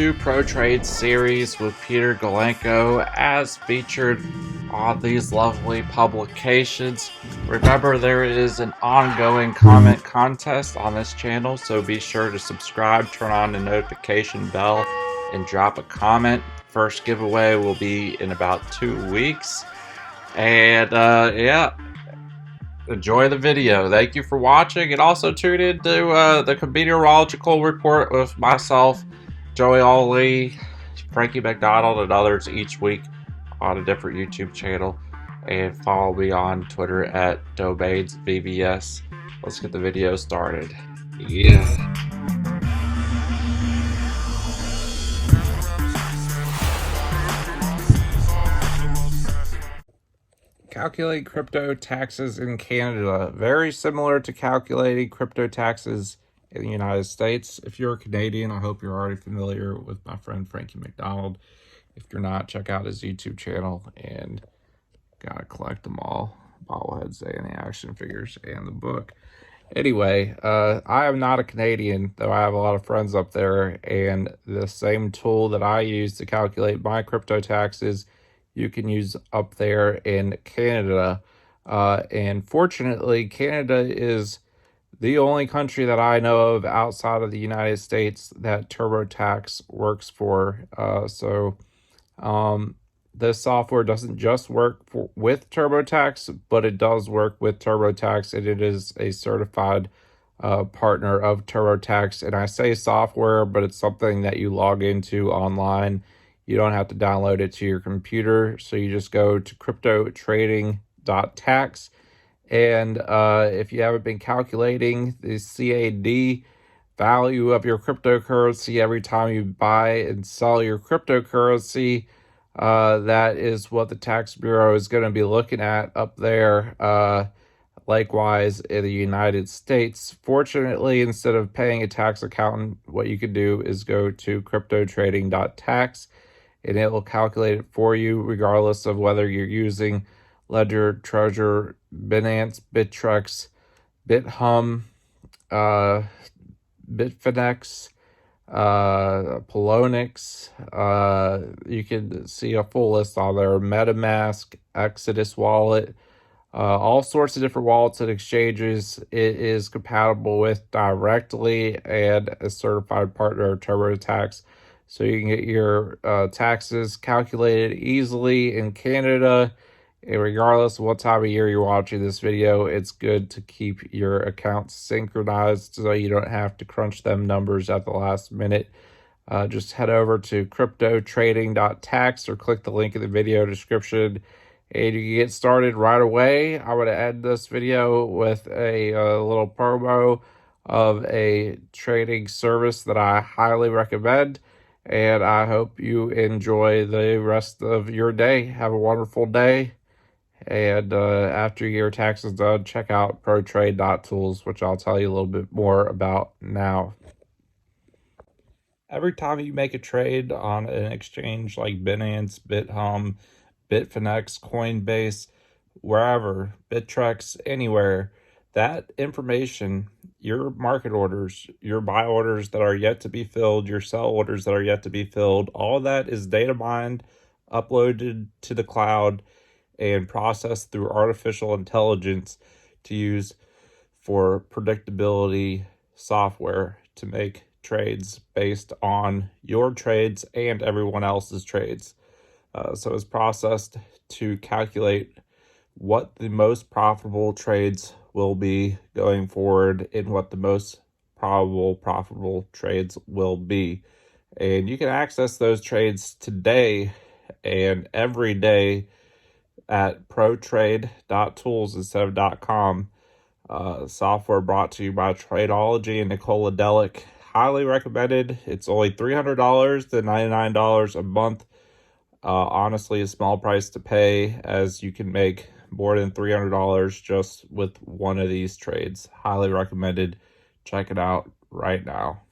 New Pro Trade series with Peter Galenko as featured on these lovely publications. Remember, there is an ongoing comment contest on this channel, so be sure to subscribe, turn on the notification bell, and drop a comment. First giveaway will be in about 2 weeks. And yeah, enjoy the video. Thank you for watching, and also tune in to the Meteorological Report with myself, Joey Ali, Frankie McDonald, and others each week on a different YouTube channel. And follow me on Twitter at DomainsVBS. Let's get the video started. Yeah. Calculate crypto taxes in Canada. Very similar to calculating crypto taxes in the United States. If you're a Canadian, I hope you're already familiar with my friend Frankie McDonald. If you're not, check out his YouTube channel and gotta collect them all. Bobbleheads, and the action figures, and the book. Anyway, I am not a Canadian, though I have a lot of friends up there, and the same tool that I use to calculate my crypto taxes, you can use up there in Canada. And fortunately, Canada is the only country that I know of outside of the United States that TurboTax works for. This software doesn't just work with TurboTax, but it does work with TurboTax, and it is a certified partner of TurboTax. And I say software, but it's something that you log into online. You don't have to download it to your computer. So you just go to CryptoTrading.Tax. And if you haven't been calculating the CAD value of your cryptocurrency every time you buy and sell your cryptocurrency, that is what the tax bureau is going to be looking at up there. Likewise, in the United States, fortunately, instead of paying a tax accountant, what you can do is go to CryptoTrading.Tax, and it will calculate it for you, regardless of whether you're using Ledger, Treasure, Binance, Bittrex, Bithum, Bitfinex, Poloniex. You can see a full list on there. MetaMask, Exodus wallet, all sorts of different wallets and exchanges it is compatible with directly, and a certified partner of TurboTax. So you can get your taxes calculated easily in Canada. And regardless of what time of year you're watching this video, it's good to keep your accounts synchronized so you don't have to crunch them numbers at the last minute. Just head over to CryptoTrading.Tax or click the link in the video description, and you can get started right away. I'm going to end this video with a little promo of a trading service that I highly recommend, and I hope you enjoy the rest of your day. Have a wonderful day. And after your tax is done, check out ProTrade.tools, which I'll tell you a little bit more about now. Every time you make a trade on an exchange like Binance, Bithum, Bitfinex, Coinbase, wherever, Bittrex, anywhere, that information, your market orders, your buy orders that are yet to be filled, your sell orders that are yet to be filled, all that is data mined, uploaded to the cloud, and processed through artificial intelligence to use for predictability software to make trades based on your trades and everyone else's trades. So it's processed to calculate what the most profitable trades will be going forward and what the most probable profitable trades will be. And you can access those trades today and every day at ProTrade.tools instead of .com. Software brought to you by Tradeology and Nicola Delic. Highly recommended. It's only $300 to $99 a month. Honestly, a small price to pay, as you can make more than $300 just with one of these trades. Highly recommended. Check it out right now.